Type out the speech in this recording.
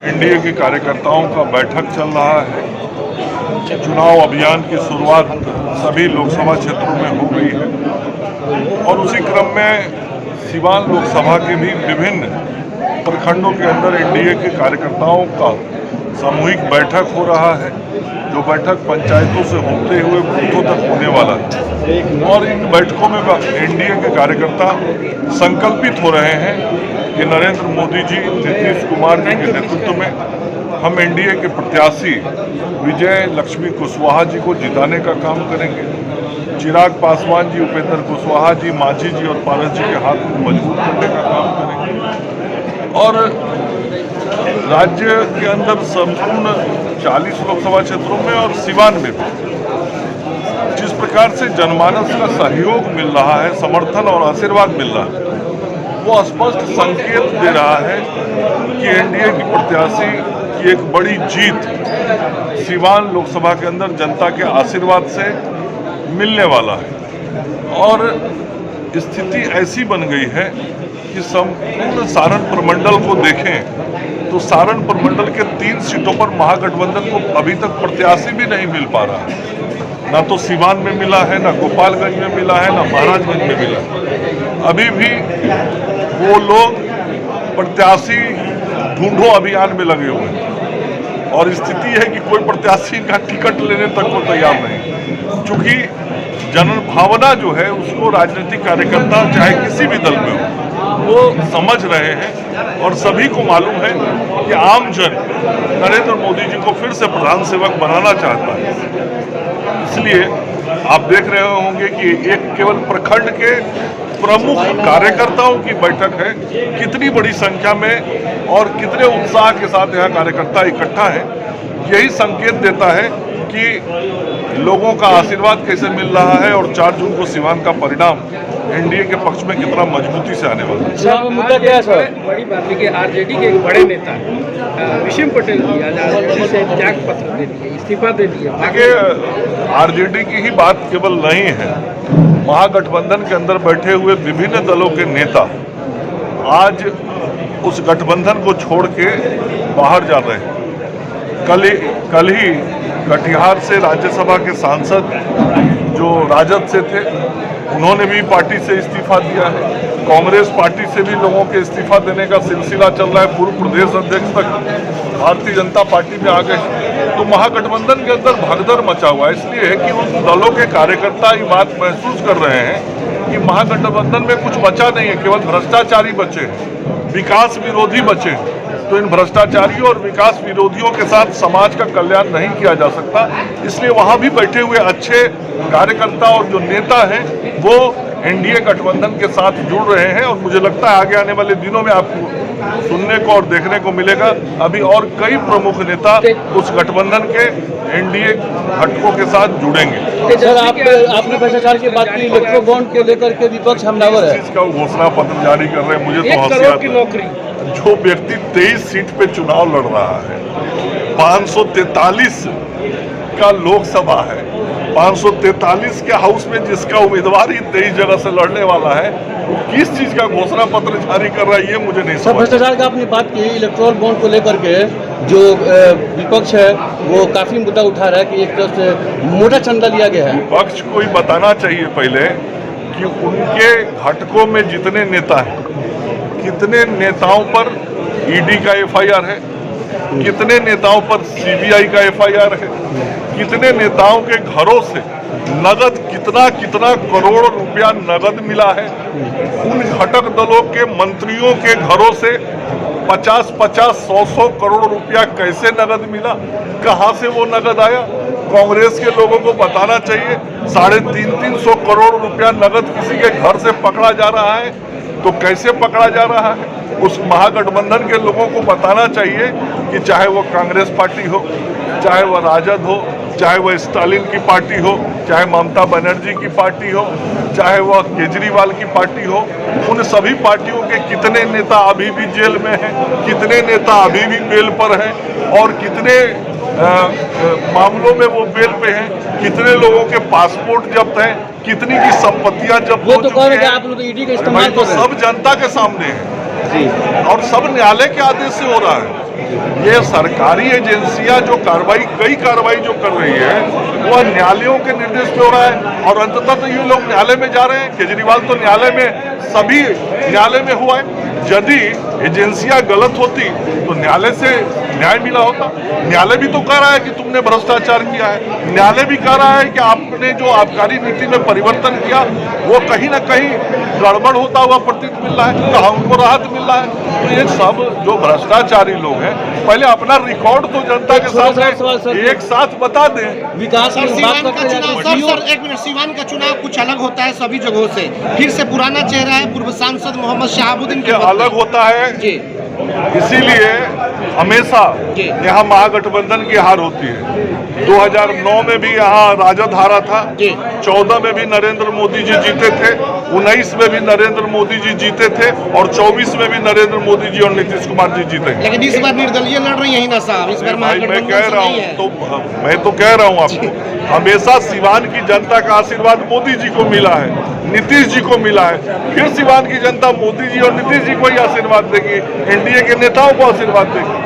NDA के कार्यकर्ताओं का बैठक चल रहा है। चुनाव अभियान की शुरुआत सभी लोकसभा क्षेत्रों में हो गई है और उसी क्रम में सिवान लोकसभा के भी विभिन्न प्रखंडों के अंदर एनडीए के कार्यकर्ताओं का सामूहिक बैठक हो रहा है, जो बैठक पंचायतों से होते हुए बूथों तक होने वाला है। और इन बैठकों में एनडीए के कार्यकर्ता संकल्पित हो रहे हैं कि नरेंद्र मोदी जी, नीतीश कुमार जी के नेतृत्व में हम एनडीए के प्रत्याशी विजय लक्ष्मी कुशवाहा जी को जिताने का काम करेंगे। चिराग पासवान जी, उपेंद्र कुशवाहा जी, मांझी जी और पारस जी के हाथ को मजबूत करने का काम करेंगे। और राज्य के अंदर संपूर्ण 40 लोकसभा क्षेत्रों में और सिवान में भी जिस प्रकार से जनमानस का सहयोग मिल रहा है, समर्थन और आशीर्वाद मिल रहा है, वो स्पष्ट संकेत दे रहा है कि एनडीए की प्रत्याशी की एक बड़ी जीत सिवान लोकसभा के अंदर जनता के आशीर्वाद से मिलने वाला है। और स्थिति ऐसी बन गई है कि संपूर्ण सारण प्रमंडल को देखें तो सारण प्रमंडल के 3 सीटों पर महागठबंधन को अभी तक प्रत्याशी भी नहीं मिल पा रहा है। ना तो सिवान में मिला है, ना गोपालगंज में मिला है, ना महाराजगंज में मिला है। अभी भी वो लोग प्रत्याशी ढूंढो अभियान में लगे हुए हैं और स्थिति है कि कोई प्रत्याशी का टिकट लेने तक को तैयार नहीं, क्योंकि जन भावना जो है उसको राजनीतिक कार्यकर्ता चाहे किसी भी दल में हो वो समझ रहे हैं और सभी को मालूम है कि आम जन नरेंद्र मोदी जी को फिर से प्रधान सेवक बनाना चाहता है। इसलिए आप देख रहे होंगे कि एक केवल प्रखंड के प्रमुख कार्यकर्ताओं की बैठक है, कितनी बड़ी संख्या में और कितने उत्साह के साथ यहाँ कार्यकर्ता इकट्ठा है। यही संकेत देता है कि लोगों का आशीर्वाद कैसे मिल रहा है और 4 जून को सिवान का परिणाम एनडीए के पक्ष में कितना मजबूती से आने वाला है। मुद्दा क्या है सर? बड़ी बात है कि आरजेडी के एक बड़े नेता विशेम पटेल जी आज आरजेडी से त्याग पत्र दे दिए, इस्तीफा दे दिया। देखिए, आरजेडी की ही बात केवल नहीं है, महागठबंधन के अंदर बैठे हुए विभिन्न दलों के नेता आज उस गठबंधन को छोड़ के बाहर जा रहे हैं। कल ही कटिहार से राज्यसभा के सांसद जो राजद से थे, उन्होंने भी पार्टी से इस्तीफा दिया है। कांग्रेस पार्टी से भी लोगों के इस्तीफा देने का सिलसिला चल रहा है। पूर्व प्रदेश अध्यक्ष तक भारतीय जनता पार्टी में आ गए। तो महागठबंधन के अंदर भगदड़ मचा हुआ है। इसलिए कि उन दलों के कार्यकर्ता ये बात महसूस कर रहे हैं कि महागठबंधन में कुछ बचा नहीं है, केवल भ्रष्टाचारी बचे हैं, विकास विरोधी बचे हैं। तो इन भ्रष्टाचारियों और विकास विरोधियों के साथ समाज का कल्याण नहीं किया जा सकता। इसलिए वहां भी बैठे हुए अच्छे कार्यकर्ता और जो नेता हैं वो एनडीए गठबंधन के साथ जुड़ रहे हैं और मुझे लगता है आगे आने वाले दिनों में आपको सुनने को और देखने को मिलेगा। अभी और कई प्रमुख नेता उस गठबंधन के एनडीए घटकों के साथ जुड़ेंगे। सर, आपने भ्रष्टाचार की बात की, इलेक्ट्रो बॉन्ड को लेकर के विपक्ष हमलावर है। इसका घोषणा पत्र जारी कर रहे हैं। मुझे तो हंसी आती है, जो व्यक्ति 23 सीट पे चुनाव लड़ रहा है, 543 का लोकसभा है, 543 के हाउस में जिसका उम्मीदवार ही 23 जगह से लड़ने वाला है, किस चीज का घोषणा पत्र जारी कर रहा है ये मुझे नहीं समझ। भ्रष्टाचार का आपने बात की, इलेक्ट्रोल बॉन्ड को लेकर के जो विपक्ष है वो काफी मुद्दा उठा रहा है कि एक तरफ से मोटा चंदा लिया गया है। विपक्ष को ही बताना चाहिए पहले कि उनके घटकों में जितने नेता हैं, कितने नेताओं पर ईडी का एफआईआर है, कितने नेताओं पर सीबीआई का एफआईआर है, कितने नेताओं के घरों से नगद कितना करोड़ रुपया नगद मिला है। उन घटक दलों के मंत्रियों के घरों से 50-50, 100-100 करोड़ रुपया कैसे नगद मिला, कहां से वो नगद आया। कांग्रेस के लोगों को बताना चाहिए 350-300 करोड़ रुपया नगद किसी के घर से पकड़ा जा रहा है तो कैसे पकड़ा जा रहा है। उस महागठबंधन के लोगों को बताना चाहिए कि चाहे वो कांग्रेस पार्टी हो, चाहे वह राजद हो, चाहे वह स्टालिन की पार्टी हो, चाहे ममता बनर्जी की पार्टी हो, चाहे वह केजरीवाल की पार्टी हो, उन सभी पार्टियों के कितने नेता अभी भी जेल में हैं, कितने नेता अभी भी बेल पर हैं और कितने मामलों में वो बेल पे हैं, कितने लोगों के पासपोर्ट जब्त हैं, कितनी की संपत्तियां जब्त हो चुकी हैं। आप लोग ईडी का इस्तेमाल तो सब जनता के सामने है और सब न्यायालय के आदेश से हो रहा है। ये सरकारी एजेंसियां जो कई कार्रवाई जो कर रही है वो न्यायालयों के निर्देश पे हो रहा है, और अंततः तो ये लोग न्यायालय में जा रहे हैं। केजरीवाल तो न्यायालय में, सभी न्यायालय में हुआ है। यदि एजेंसियां गलत होती तो न्यायालय से न्याय मिला होता। न्यायालय भी तो कह रहा है कि तुमने भ्रष्टाचार किया है, न्यायालय भी कह रहा है कि आपने जो आबकारी नीति में परिवर्तन किया वो कहीं ना कहीं गड़बड़ होता हुआ प्रतीत मिल रहा है, कहाँ उनको राहत मिल रहा है। तो ये सब जो भ्रष्टाचारी लोग हैं पहले अपना रिकॉर्ड तो जनता के सामने एक साथ बता दें। विकास सर, की बात सीवान का करते हैं चुनाव सर एक मिनट, सीवान का चुनाव कुछ अलग होता है सभी जगहों से, फिर से पुराना चेहरा है पूर्व सांसद मोहम्मद शहाबुद्दीन के अलग होता है, जी इसीलिए हमेशा जी। यहाँ महागठबंधन की हार होती है। 2009 में भी यहाँ राजद हारा था, जी। 14 में भी नरेंद्र मोदी जी जीते थे, 19 में भी नरेंद्र मोदी जी जीते थे, और 24 में भी नरेंद्र मोदी जी और नीतीश कुमार जी जीते हैं। लेकिन इस बार निर्दलीय लड़ रही है ना साहब, इस बार भाई मैं महागठबंधन कह से रहा नहीं है। हूँ तो मैं तो कह रहा हूँ आपको, हमेशा सिवान की जनता का आशीर्वाद मोदी जी को मिला है, नीतीश जी को मिला है, फिर सिवान की जनता मोदी जी और नीतीश जी को ही आशीर्वाद देगी, एनडीए के नेताओं को आशीर्वाद देगी।